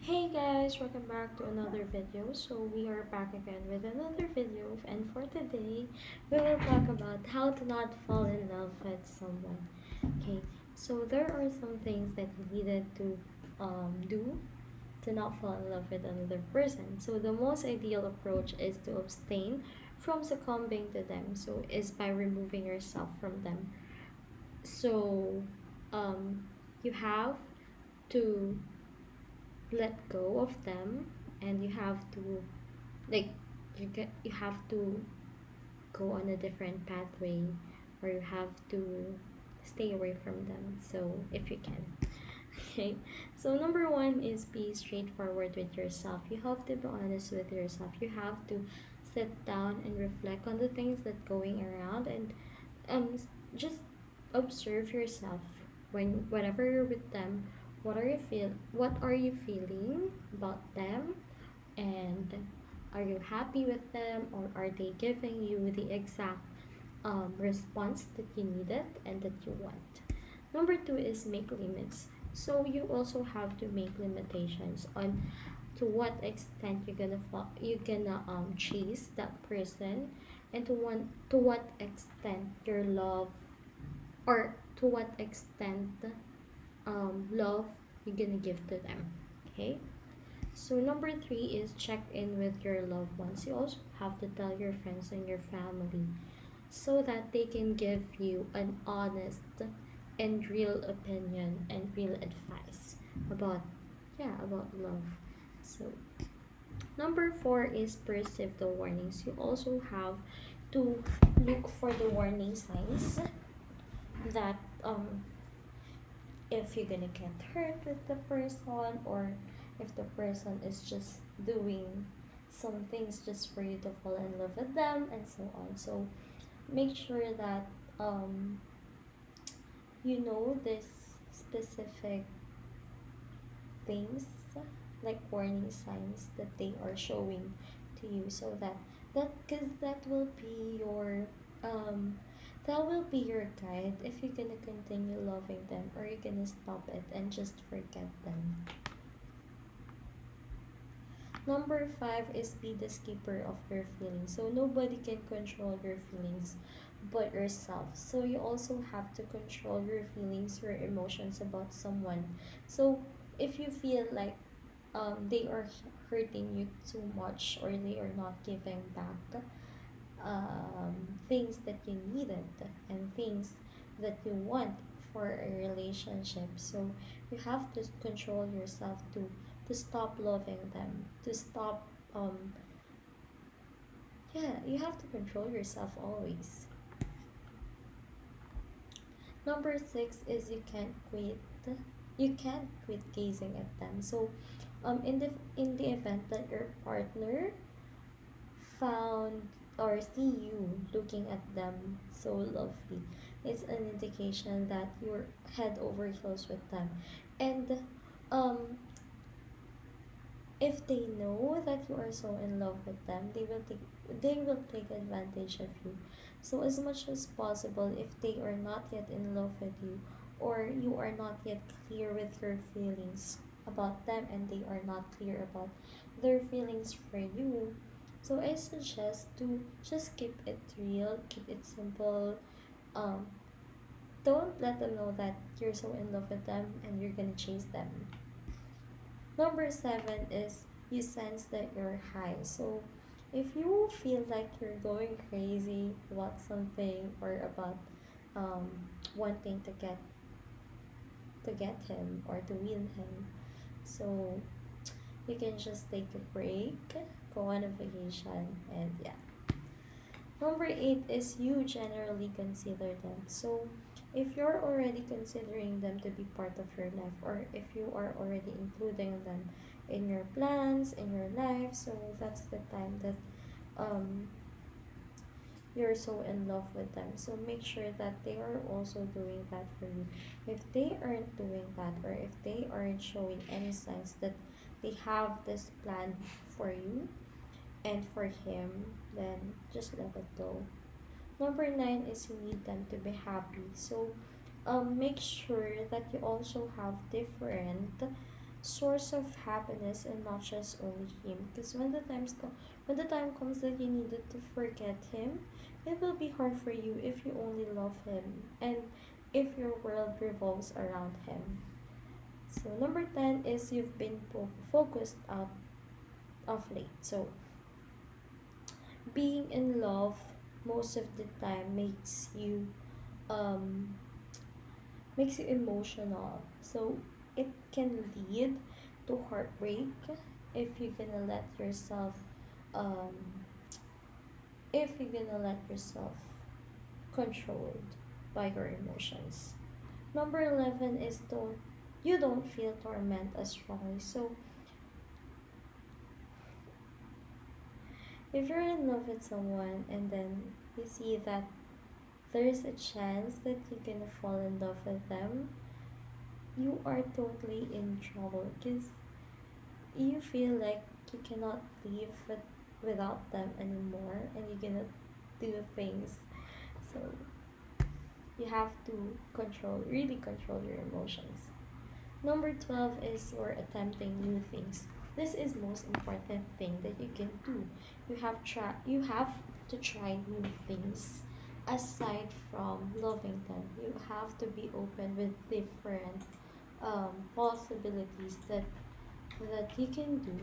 Hey guys, welcome back to another video. So we are back again with another video, and for today we will talk about how to not fall in love with someone. Okay, so there are some things that you needed to do to not fall in love with another person. So the most ideal approach is to abstain from succumbing to them. So is by removing yourself from them. So um you have to let go of them, and you have to, like, you have to go on a different pathway, or you have to stay away from them, so if you can. Okay, so number one is be straightforward with yourself. You have to be honest with yourself. You have to sit down and reflect on the things that going around, and um just observe yourself when whenever you're with them. What are you feeling about them, and are you happy with them, or are they giving you the exact response that you needed and that you want? Number two is make limits. So you also have to make limitations on to what extent you're gonna chase that person, and to what extent your love, or to what extent love you're gonna give to them. Okay, so number three is check in with your loved ones. You also have to tell your friends and your family so that they can give you an honest and real opinion and real advice about, yeah, about love. So number four is perceive the warnings. You also have to look for the warning signs that if you're gonna get hurt with the person, or if the person is just doing some things just for you to fall in love with them, and so on. So make sure that you know this specific things, like warning signs that they are showing to you, so that because um that will be your guide if you're gonna continue loving them, or you're gonna stop it and just forget them. Number five is be the skipper of your feelings. So nobody can control your feelings but yourself. So you also have to control your feelings, your emotions about someone. So if you feel like they are hurting you too much, or they are not giving back things that you needed and things that you want for a relationship, so you have to control yourself to stop loving them, to stop yeah, you have to control yourself always. Number six is you can't quit gazing at them. So in the event that your partner found or see you looking at them so lovely, it's an indication that you're head over heels with them. And um if they know that you are so in love with them, they will take advantage of you. So as much as possible, if they are not yet in love with you, or you are not yet clear with your feelings about them, and they are not clear about their feelings for you, so I suggest to just keep it real, keep it simple. um don't let them know that you're so in love with them and you're gonna chase them. Number seven is you sense that you're high. So if you feel like you're going crazy about something, or about um, wanting to get him or to win him, so you can just take a break, go on a vacation, and yeah. Number eight is you generally consider them. So if you're already considering them to be part of your life, or if you are already including them in your plans, in your life, so that's the time that um, you're so in love with them. So make sure that they are also doing that for you. If they aren't doing that, or if they aren't showing any signs that they have this plan for you and for him, then just let it go. Number nine is you need them to be happy. So make sure that you also have different source of happiness and not just only him. Because when the time comes that you needed to forget him, it will be hard for you if you only love him and if your world revolves around him. So number 10 is you've been focused out of late. So being in love most of the time um makes you emotional. So it can lead to heartbreak if you're gonna let yourself um if you're gonna let yourself controlled by your emotions. Number 11 is don't feel torment as strongly. So if you're in love with someone and then you see that there's a chance that you're gonna fall in love with them, you are totally in trouble because you feel like you cannot live without them anymore and you're gonna do things. So you have to really control your emotions. Number 12 is you're attempting new things. This is most important thing that you can do. You have to try new things aside from loving them. You have to be open with different possibilities that you can do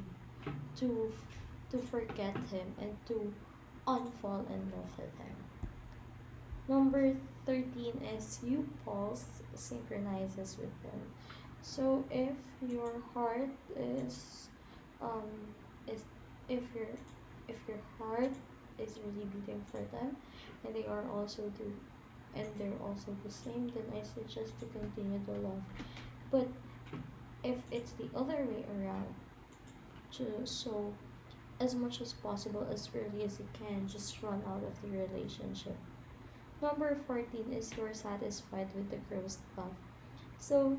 to to forget him and to unfall in love with him. Number 13 is you pulse synchronizes with them. So your heart um is if your if your heart is really beating for them and they're also the same, then I suggest to continue the love. But if it's the other way around, so as much as possible, as early as you can, just run out of the relationship. Number 14 is you're satisfied with the gross love. So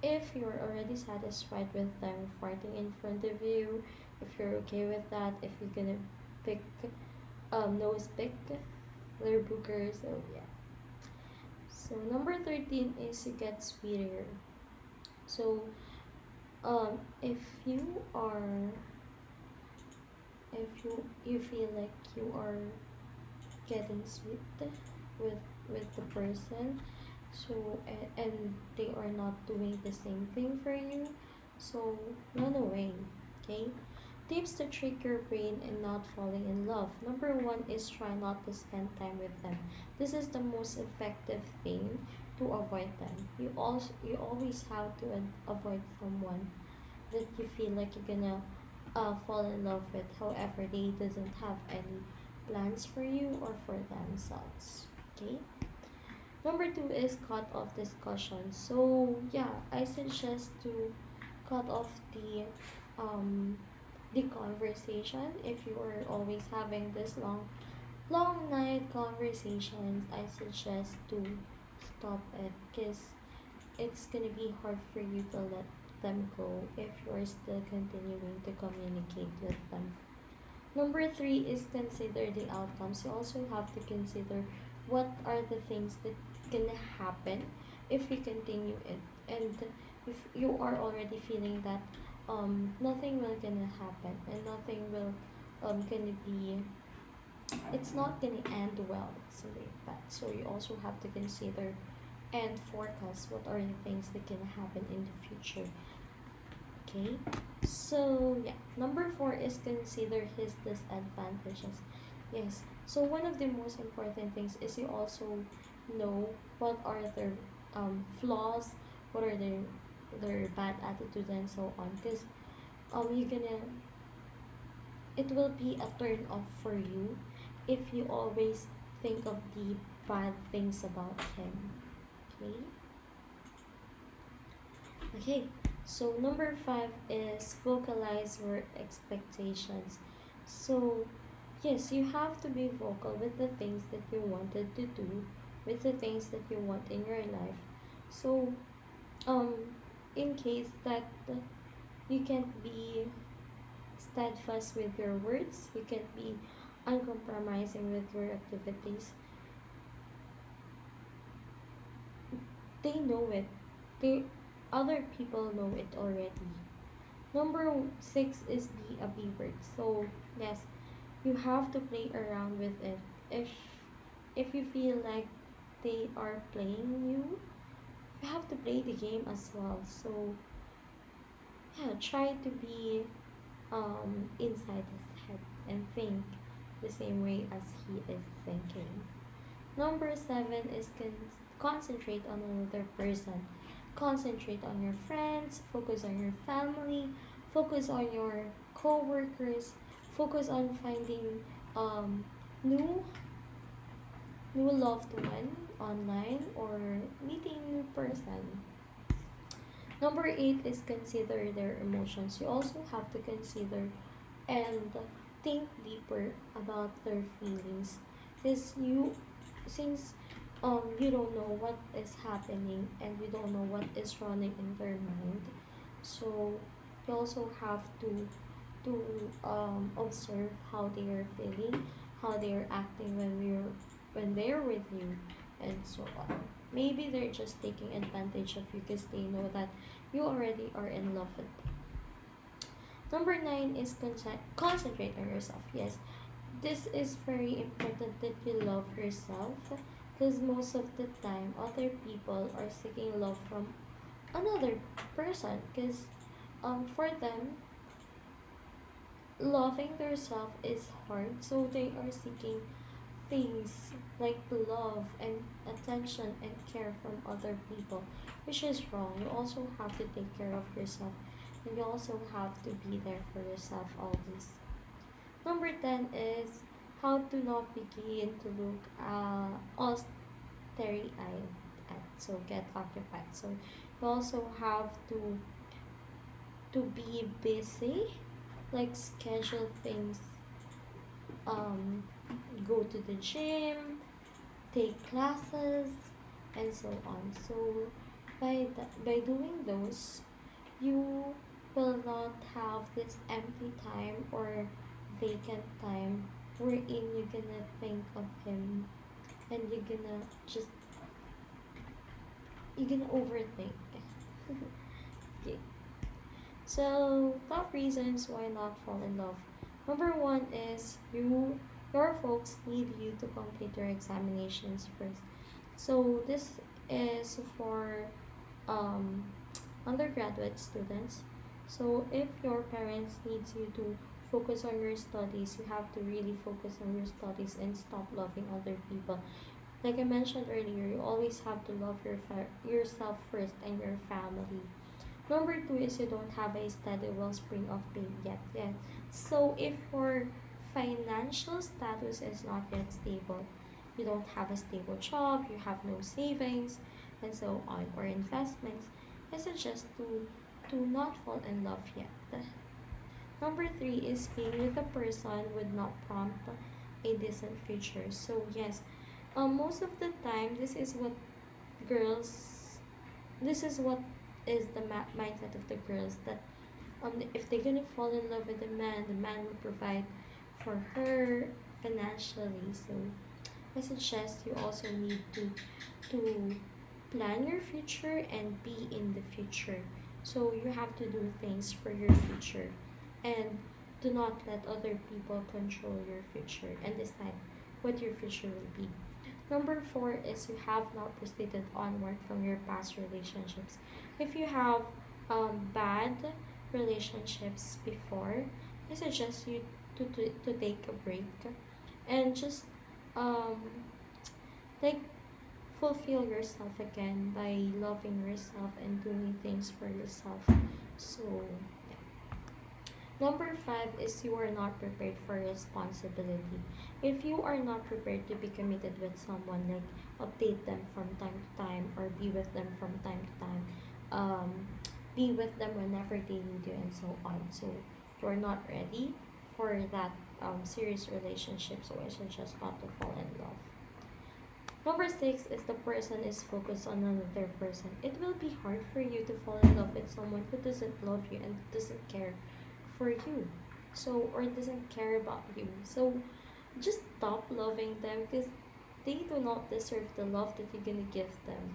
if you're already satisfied with them farting in front of you, if you're okay with that, if you're gonna pick nose pick their booker, so yeah. So number 13 is you get sweeter. So if you are if you feel like you are getting sweet with the person, so and they are not doing the same thing for you, so run away. Okay, tips to trick your brain in not falling in love. Number one is try not to spend time with them. This is the most effective thing to avoid them. You always have to avoid someone that you feel like you're gonna fall in love with, however they doesn't have any plans for you or for themselves. Okay, number two is cut off discussion. So yeah, I suggest to cut off the conversation. If you are always having this long night conversations, I suggest to stop it because it's gonna be hard for you to let them go if you're still continuing to communicate with them. Number three is consider the outcomes. You also have to consider what are the things that can happen if you continue it. And if you are already feeling that nothing will gonna happen and nothing will gonna be it's not gonna end well, so like that. So you also have to consider and forecast what are the things that can happen in the future. Okay, so yeah, number four is consider his disadvantages. Yes, so one of the most important things is you also know what are their flaws, what are their bad attitudes and so on. Because you're gonna it will be a turn off for you if you always think of the bad things about him. Okay. Okay, so number five is vocalize your expectations. So, yes, you have to be vocal with the things that you wanted to do, with the things that you want in your life. So, um, in case that you can't be steadfast with your words, you can't be uncompromising with your activities, they know it. They other people know it already. Number six is be a beaver. So yes, you have to play around with it. If if you feel like they are playing you have to play the game as well. So yeah, try to be inside his head and think the same way as he is thinking. Number seven is concentrate on another person. Concentrate on your friends, focus on your family, focus on your co-workers, focus on finding um, new new loved one online or meeting new person. Number eight is consider their emotions. You also have to consider and think deeper about their feelings. Because since you don't know what is happening and you don't know what is running in their mind, so you also have to observe how they are feeling, how they are acting when they're with you, and so on. Maybe they're just taking advantage of you because they know that you already are in love with them. Number nine is concentrate on yourself. Yes, this is very important that you love yourself because most of the time other people are seeking love from another person because for them loving themselves is hard, so they are seeking things like love and attention and care from other people, which is wrong. You also have to take care of yourself and you also have to be there for yourself always. Number 10 is how to not begin to look all starry eyed at. So get occupied. So you also have to be busy, like schedule things, um, go to the gym, take classes, and so on. So by doing those, you will not have this empty time or vacant time wherein you're gonna think of him and just you're gonna overthink. Okay. So top reasons why not fall in love. Number one is your folks need you to complete your examinations first. So this is for um, undergraduate students. So if your parents needs you to focus on your studies, you have to really focus on your studies and stop loving other people. Like I mentioned earlier, you always have to love yourself first and your family. Number two is you don't have a steady wellspring of pay yet. So if your financial status is not yet stable, you don't have a stable job, you have no savings, and so on, or investments, I suggest to not fall in love yet. Number three is being with a person would not prompt a decent future. So yes, most of the time girls, this is what is the mindset of the girls that if they're gonna fall in love with the man will provide for her financially. So I suggest you also need to plan your future and be in the future. So you have to do things for your future and do not let other people control your future and decide what your future will be. Number four is you have not proceeded onward from your past relationships. If you have bad relationships before, I suggest you to take a break and just um, like fulfill yourself again by loving yourself and doing things for yourself. So number five is you are not prepared for responsibility. If you are not prepared to be committed with someone, like update them from time to time or be with them from time to time, um, be with them whenever they need you, and so on. So you're not ready for that serious relationship. So I suggest not to fall in love. Number six is the person is focused on another person. It will be hard for you to fall in love with someone who doesn't love you and doesn't care for you. So, or doesn't care about you. So, just stop loving them because they do not deserve the love that you're gonna give them.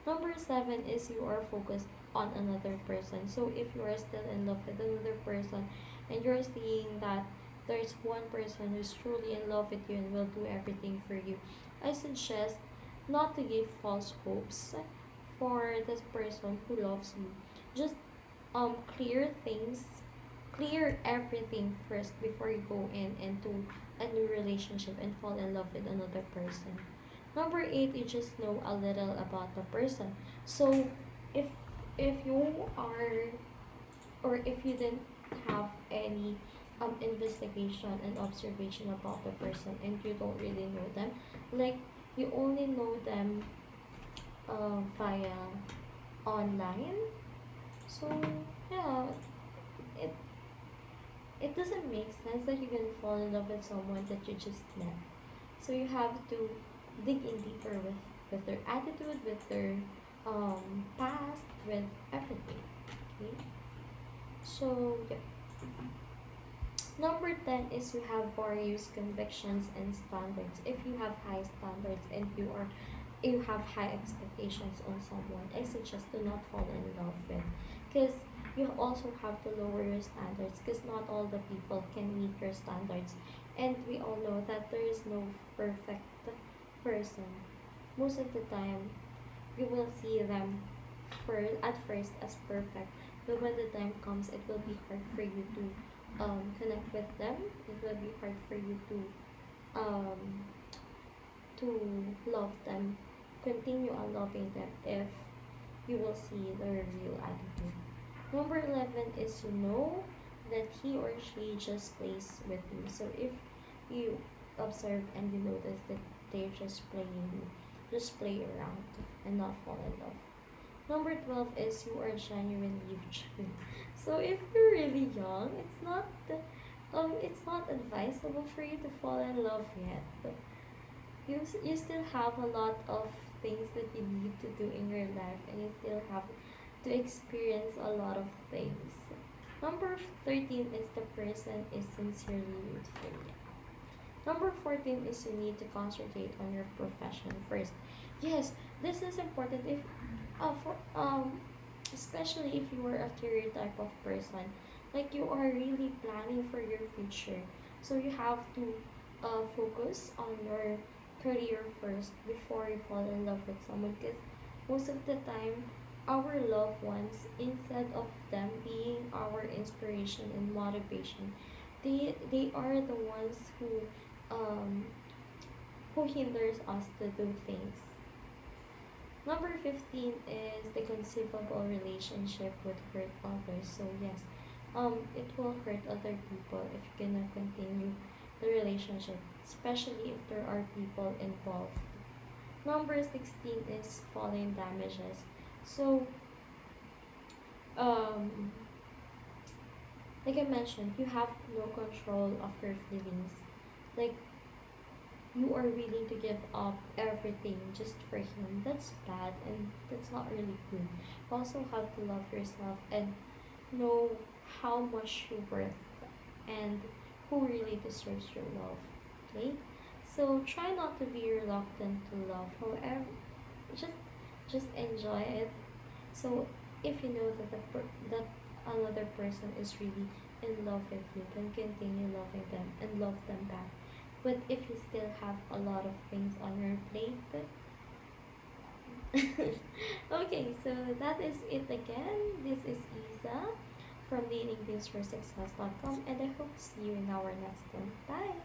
Number seven is you are focused on another person. So if you are still in love with another person and you're seeing that there's one person who's truly in love with you and will do everything for you, I suggest not to give false hopes for this person who loves you. Just clear things, clear everything first before you go in into a new relationship and fall in love with another person. Number eight, you just know a little about the person. So if you are, or if you didn't have any investigation and observation about the person and you don't really know them, like you only know them via online. So yeah, it it doesn't make sense that you can fall in love with someone that you just met. So you have to dig in deeper with their attitude, with their past, with everything. Okay. So yeah. Number 10 is you have various convictions and standards. If you have high standards and you have high expectations on someone, I suggest to not fall in love with, because you also have to lower your standards, because not all the people can meet your standards, and we all know that there is no perfect person. Most of the time you will see them at first as perfect, but when the time comes, it will be hard for you to connect with them. It will be hard for you um, to love them, continue on loving them if you will see their real attitude. Number 11 is to know that he or she just plays with you. So if you observe and you notice that they're just playing, just play around and not fall in love. Number 12 is you are genuinely true. So if you're really young, it's not advisable for you to fall in love yet. You still have a lot of things that you need to do in your life, and you still have to experience a lot of things. Number 13 is the person is sincerely youthful. Number 14 is you need to concentrate on your profession first. Yes, this is important if for especially if you are a career type of person, like you are really planning for your future. So you have to focus on your career first before you fall in love with someone, because most of the time our loved ones, instead of them being our inspiration and motivation, they are the ones um who hinders us to do things. Number 15 is the conceivable relationship would hurt others. So yes, it will hurt other people if you're gonna continue the relationship, especially if there are people involved. Number 16 is falling damages. So um like I mentioned, you have no control of your feelings. Like you are willing to give up everything just for him. That's bad and that's not really good. You also have to love yourself and know how much you're worth and who really deserves your love. Okay? So try not to be reluctant to love. However, just just enjoy it. So if you know that that another person is really in love with you, then continue loving them and love them back. But if you still have a lot of things on your plate, okay, so that is it again. This is Isa from datingtips4success.com, and I hope to see you in our next one. Bye!